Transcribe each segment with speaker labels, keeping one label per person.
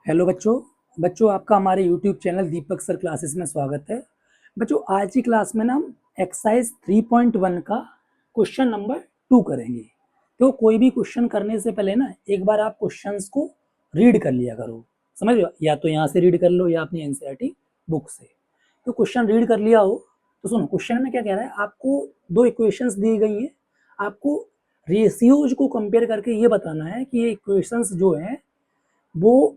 Speaker 1: Hello बच्चों। आपका हमारे यूट्यूब चैनल दीपक सर क्लासेस में स्वागत है। बच्चों, आज की क्लास में ना हम एक्सरसाइज 3.1 का क्वेश्चन नंबर 2 करेंगे। तो कोई भी क्वेश्चन करने से पहले ना एक बार आप क्वेश्चंस को रीड कर लिया करो, समझ लो, या तो यहाँ से रीड कर लो या अपनी एनसीईआरटी बुक से। तो क्वेश्चन रीड कर लिया हो तो सुनो, क्वेश्चन में क्या कह रहा है, आपको दो इक्वेशंस दी गई हैं, आपको रेशियोज को कंपेयर करके ये बताना है कि ये इक्वेशंस जो हैं वो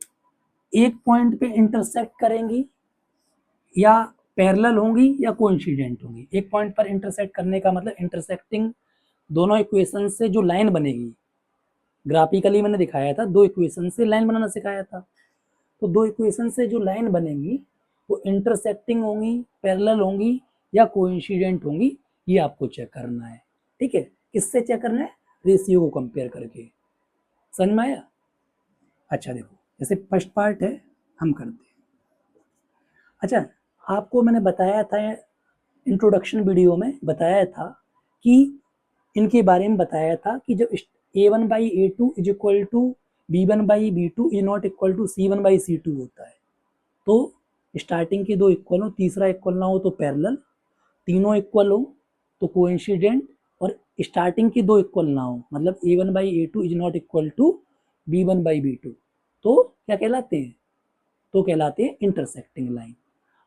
Speaker 1: एक पॉइंट पे इंटरसेक्ट करेंगी या पैरेलल होंगी या कोइंसिडेंट होंगी। एक पॉइंट पर इंटरसेक्ट करने का मतलब इंटरसेक्टिंग दोनों इक्वेशन से जो लाइन बनेगी, ग्राफिकली मैंने दिखाया था, दो इक्वेशन से लाइन बनाना सिखाया था। तो दो इक्वेशन से जो लाइन बनेगी वो इंटरसेक्टिंग होंगी, पैरेलल होंगी या कोइंसिडेंट होंगी, ये आपको चेक करना है। ठीक है, किससे चेक करना है? रेशियो को कंपेयर करके। समझ में आया? अच्छा देखो, जैसे फर्स्ट पार्ट है, हम करते हैं। अच्छा, आपको मैंने बताया था, इंट्रोडक्शन वीडियो में बताया था कि इनके बारे में बताया था कि जब a1 by a2 is equal to b1 by b2 is not equal to c1 by c2 होता है, तो स्टार्टिंग के दो इक्वल हो, तीसरा इक्वल ना हो तो पैरेलल, तीनों इक्वल हो तो कोइंसिडेंट, और स्टार्टिंग के दो इक्वल ना हो मतलब a1 by a2 is not equal to b1 by b2, तो क्या कहलाते हैं? तो कहलाते हैं इंटरसेक्टिंग लाइन।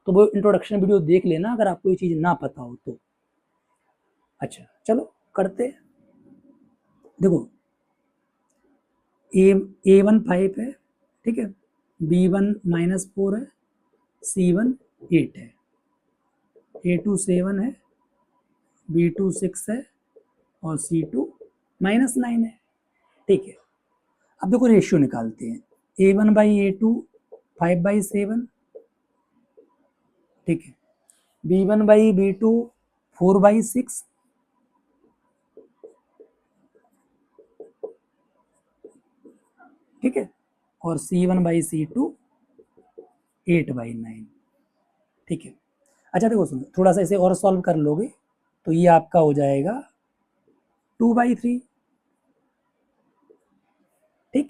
Speaker 1: तो वो इंट्रोडक्शन वीडियो देख लेना अगर आपको ये चीज ना पता हो तो। अच्छा चलो करते। देखो, ए वन 5 है, ठीक है, b1 -4 है, c1 8 है, a2 7 है, b2 6 है और c2 -9 है। ठीक है, अब देखो रेशियो निकालते हैं। a1 बाई a2 5/7, ठीक है, b1 बाई b2 4/6, ठीक है, और c1 बाई c2 8/9। ठीक है, अच्छा देखो सुनो, थोड़ा सा इसे और सॉल्व कर लोगे तो ये आपका हो जाएगा 2/3। ठीक,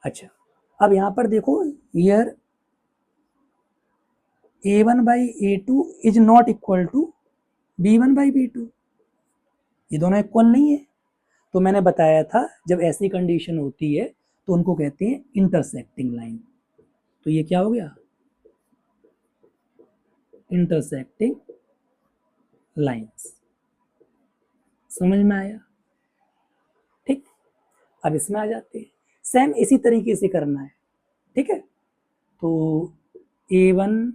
Speaker 1: अच्छा अब यहां पर देखो, here a1 by a2 is not equal to b1 by b2, ये दोनों इक्वल नहीं है। तो मैंने बताया था जब ऐसी कंडीशन होती है तो उनको कहते हैं इंटरसेक्टिंग लाइन। तो ये क्या हो गया? Intersecting lines. समझ में आया? ठीक, अब इसमें आ जाते हैं। सेम इसी तरीके से करना है, ठीक है। तो a1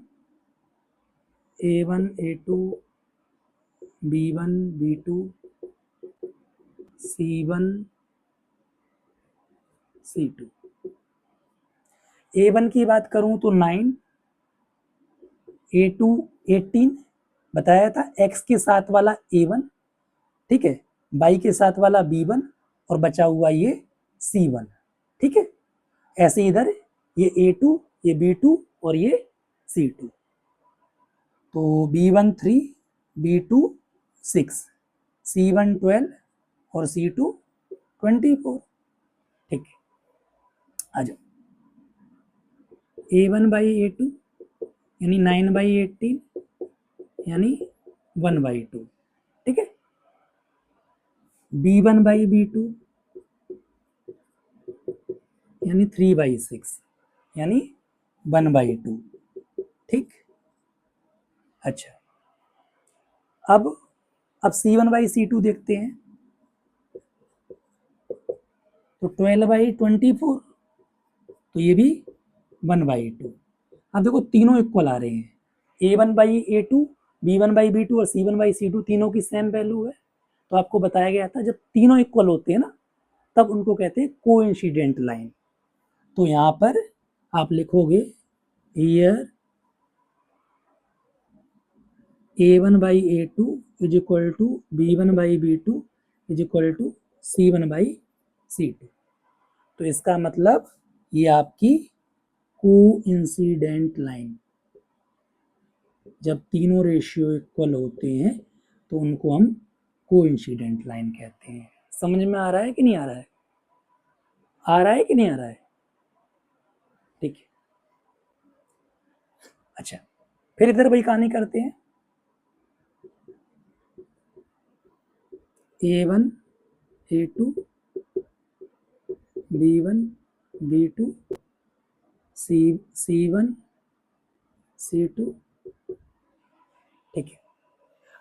Speaker 1: a2 b1 b2 c1 c2। a1 की बात करूं तो 9, a2 18 बताया था, x के साथ वाला a1, ठीक है, y के साथ वाला b1 और बचा हुआ ये c1। ठीक है, ऐसे इधर ये a2, ये b2 और ये c2। तो b1 3, b2 6, c1 12 और c2 24। ठीक है, आ जाओ। a1 बाई a2 यानी 9/18 यानी 1/2, ठीक है। b1 बाई b2 यानी 3/6 यानी 1/2। ठीक, अच्छा अब c1 बाई c2 देखते हैं। तो 12/24, तो ये भी 1/2। अब देखो तीनों इक्वल आ रहे हैं, a1/a2, b1/b2 और c1/c2 तीनों की सेम वैल्यू है। तो आपको बताया गया था जब तीनों इक्वल होते हैं ना तब उनको कहते हैं कोइंसिडेंट लाइन। तो यहां पर आप लिखोगे here a1/a2 is equal to b1/b2 is equal to c1/c2। तो इसका मतलब ये आपकी कोइंसिडेंट लाइन, जब तीनों रेशियो इक्वल होते हैं तो उनको हम कोइंसिडेंट लाइन कहते हैं। समझ में आ रहा है कि नहीं आ रहा है? आ रहा है कि नहीं आ रहा है? ठीक है। अच्छा, फिर इधर वही कहानी करते हैं, A1 A2 B1 B2 C1 C2, ठीक है।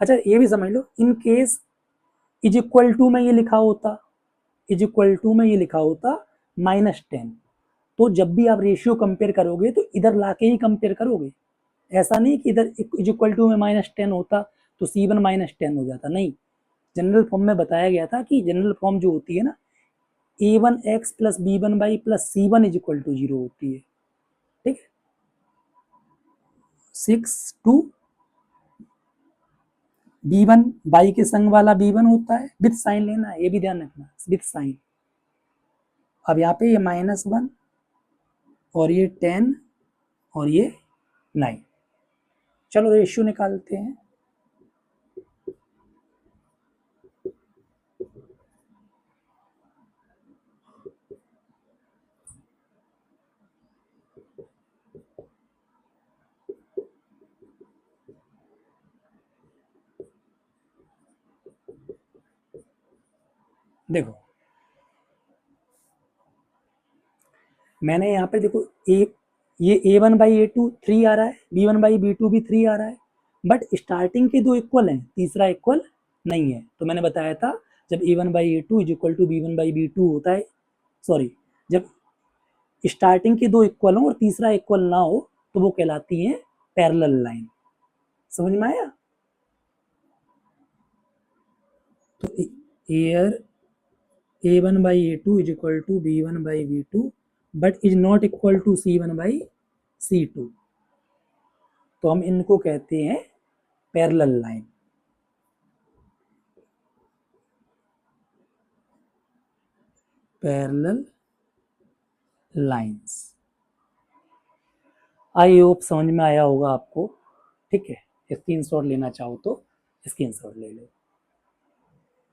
Speaker 1: अच्छा ये भी समझ लो, in case is equal to में ये लिखा होता, इज इक्वल टू में ये लिखा होता -10, तो जब भी आप रेशियो कंपेयर करोगे तो इधर लाके ही कंपेयर करोगे, ऐसा नहीं कि इधर इज इक्वल टू में -10 होता तो C1 -10 हो जाता, नहीं। जनरल फॉर्म में बताया गया था कि जनरल फॉर्म जो होती है ना, A1x plus B1y plus C1 is equal to 0 होती है, ठीक है। 6 2 B1 बाई के संग वाला B1 होता है, विथ साइन लेना है, ये भी ध्यान रखना, विथ साइन। अब यहाँ पे ये -1 और ये 10 और ये 9, चलो रेशियो निकालते हैं। देखो मैंने यहाँ पे देखो ये A1 बाई A2 3 आ रहा है, B1 बाई B2 भी 3 आ रहा है, बट स्टार्टिंग के दो इक्वल हैं, तीसरा इक्वल नहीं है। तो मैंने बताया था जब A1 by A2 is equal to B1 by B2 होता है, सॉरी, जब स्टार्टिंग के दो इक्वल हो और तीसरा इक्वल ना हो तो वो कहलाती है पैरेलल लाइन। समझ में आया? तो air A1 by A2 is equal to B1 by B2 but is not equal to C1 by C2, तो हम इनको कहते हैं parallel line, parallel lines. I hope समझ में आया होगा आपको, ठीक है। स्क्रीनशॉट लेना चाहो तो स्क्रीनशॉट ले लो।